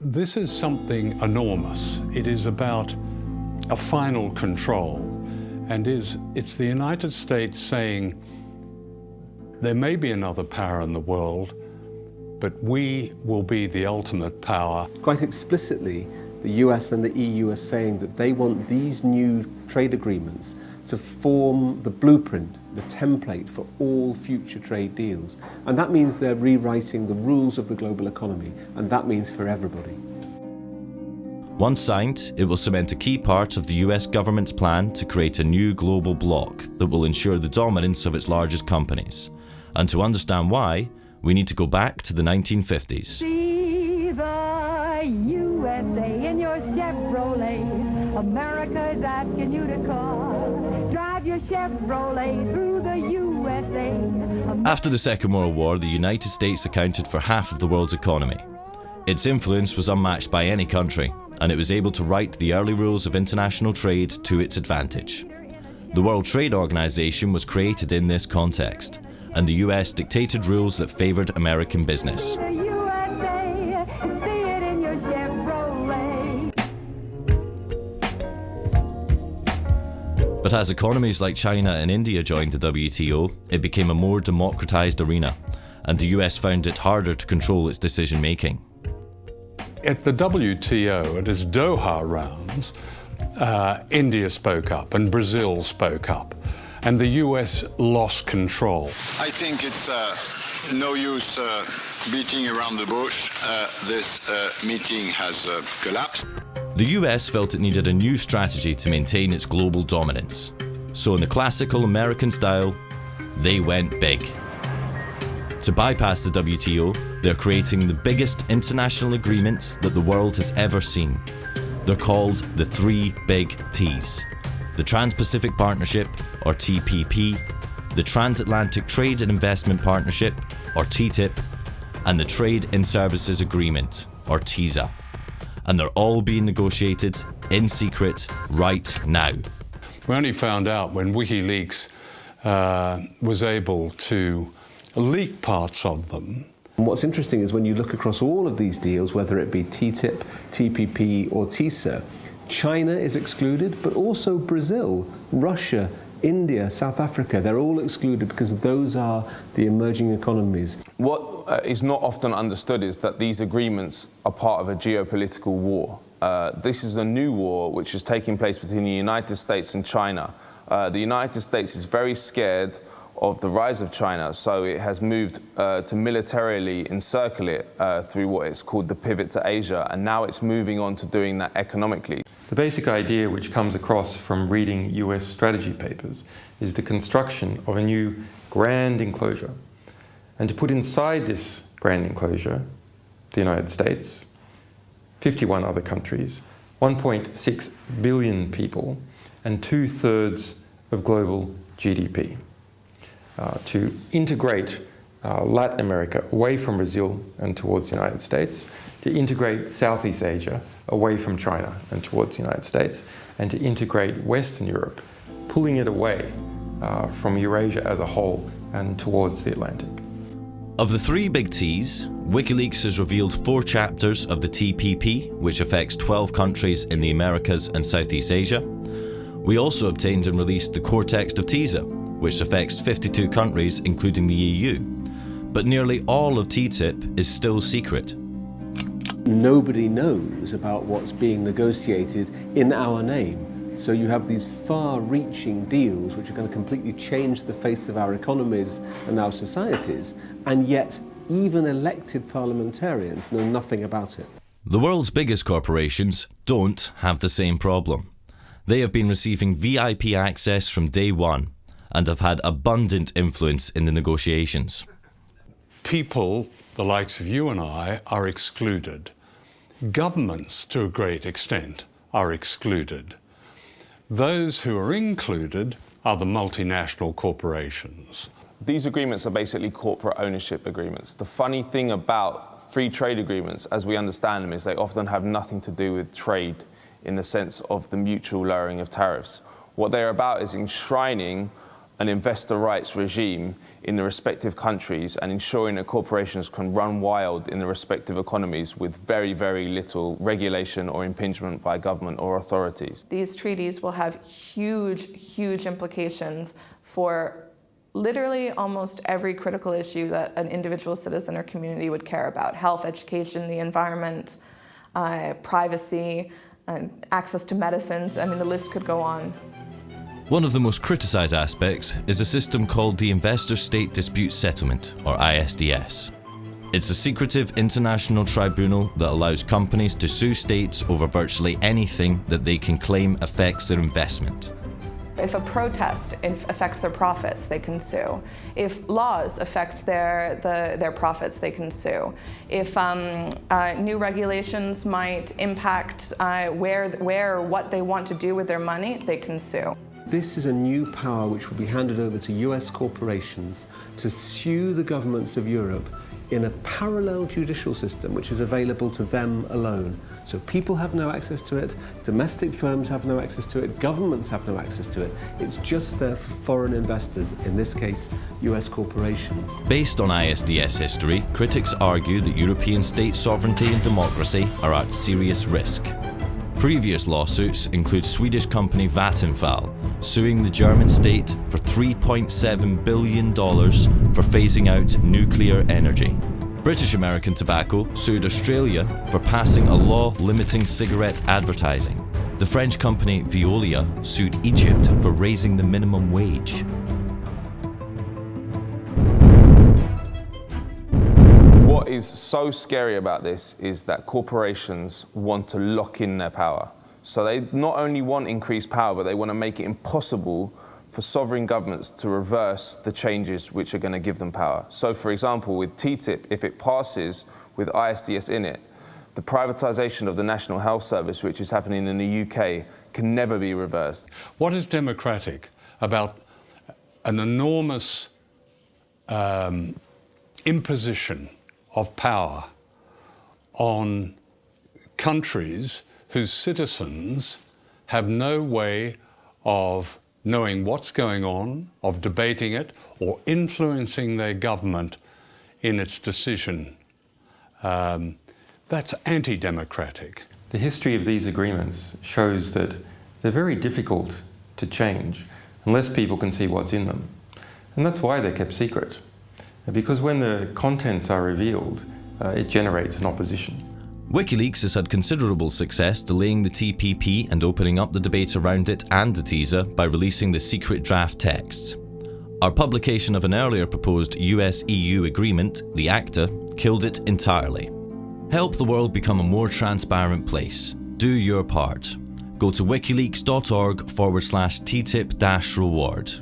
This is something enormous. It is about a final control, and it's the United States saying there may be another power in the world, but we will be the ultimate power. Quite explicitly, the US and the EU are saying that they want these new trade agreements to form the blueprint, the template for all future trade deals. And that means they're rewriting the rules of the global economy, and that means for everybody. Once signed, it will cement a key part of the US government's plan to create a new global bloc that will ensure the dominance of its largest companies. And to understand why, we need to go back to the 1950s. See the USA in your Chevrolet. America is asking you to call. Drive your Chevrolet through the USA. After the Second World War, the United States accounted for half of the world's economy. Its influence was unmatched by any country, and it was able to write the early rules of international trade to its advantage. The World Trade Organization was created in this context, and the US dictated rules that favored American business. But as economies like China and India joined the WTO, it became a more democratized arena, and the US found it harder to control its decision-making. At the WTO, at its Doha rounds, India spoke up and Brazil spoke up, and the US lost control. I think it's no use beating around the bush. This meeting has collapsed. The US felt it needed a new strategy to maintain its global dominance. So in the classical American style, they went big. To bypass the WTO, they're creating the biggest international agreements that the world has ever seen. They're called the three big T's. The Trans-Pacific Partnership, or TPP, the Transatlantic Trade and Investment Partnership, or TTIP, and the Trade in Services Agreement, or TISA. And they're all being negotiated in secret right now. We only found out when WikiLeaks was able to leak parts of them. And what's interesting is when you look across all of these deals, whether it be TTIP, TPP or TISA, China is excluded, but also Brazil, Russia, India, South Africa, they're all excluded because those are the emerging economies. What is not often understood is that these agreements are part of a geopolitical war. This is a new war which is taking place between the United States and China. The United States is very scared of the rise of China, so it has moved to militarily encircle it through what is called the pivot to Asia, and now it's moving on to doing that economically. The basic idea which comes across from reading US strategy papers is the construction of a new grand enclosure. And to put inside this grand enclosure, the United States, 51 other countries, 1.6 billion people, and 2/3 of global GDP. To integrate Latin America away from Brazil and towards the United States, to integrate Southeast Asia away from China and towards the United States, and to integrate Western Europe, pulling it away from Eurasia as a whole and towards the Atlantic. Of the three big T's, WikiLeaks has revealed 4 chapters of the TPP, which affects 12 countries in the Americas and Southeast Asia. We also obtained and released the core text of TISA, which affects 52 countries, including the EU. But nearly all of TTIP is still secret. Nobody knows about what's being negotiated in our name. So you have these far-reaching deals which are going to completely change the face of our economies and our societies, and yet even elected parliamentarians know nothing about it. The world's biggest corporations don't have the same problem. They have been receiving VIP access from day one and have had abundant influence in the negotiations. People, the likes of you and I, are excluded. Governments, to a great extent, are excluded. Those who are included are the multinational corporations. These agreements are basically corporate ownership agreements. The funny thing about free trade agreements, as we understand them, is they often have nothing to do with trade in the sense of the mutual lowering of tariffs. What they're about is enshrining an investor rights regime in the respective countries and ensuring that corporations can run wild in the respective economies with very, very little regulation or impingement by government or authorities. These treaties will have huge, huge implications for literally almost every critical issue that an individual citizen or community would care about: health, education, the environment, privacy, access to medicines. I mean, the list could go on. One of the most criticised aspects is a system called the Investor State Dispute Settlement, or ISDS. It's a secretive international tribunal that allows companies to sue states over virtually anything that they can claim affects their investment. If a protest affects their profits, they can sue. If laws affect their profits, they can sue. If new regulations might impact where or what they want to do with their money, they can sue. This is a new power which will be handed over to US corporations to sue the governments of Europe in a parallel judicial system which is available to them alone. So people have no access to it, domestic firms have no access to it, governments have no access to it. It's just there for foreign investors, in this case, US corporations. Based on ISDS history, critics argue that European state sovereignty and democracy are at serious risk. Previous lawsuits include Swedish company Vattenfall suing the German state for $3.7 billion for phasing out nuclear energy. British American Tobacco sued Australia for passing a law limiting cigarette advertising. The French company Veolia sued Egypt for raising the minimum wage. What is so scary about this is that corporations want to lock in their power. So they not only want increased power, but they want to make it impossible for sovereign governments to reverse the changes which are going to give them power. So, for example, with TTIP, if it passes with ISDS in it, the privatisation of the National Health Service, which is happening in the UK, can never be reversed. What is democratic about an enormous imposition of power on countries whose citizens have no way of knowing what's going on, of debating it, or influencing their government in its decision? That's anti-democratic. The history of these agreements shows that they're very difficult to change unless people can see what's in them. And that's why they're kept secret. Because when the contents are revealed, it generates an opposition. WikiLeaks has had considerable success delaying the TPP and opening up the debate around it and the teaser by releasing the secret draft texts. Our publication of an earlier proposed US-EU agreement, the ACTA, killed it entirely. Help the world become a more transparent place. Do your part. Go to wikileaks.org/TTIP-reward.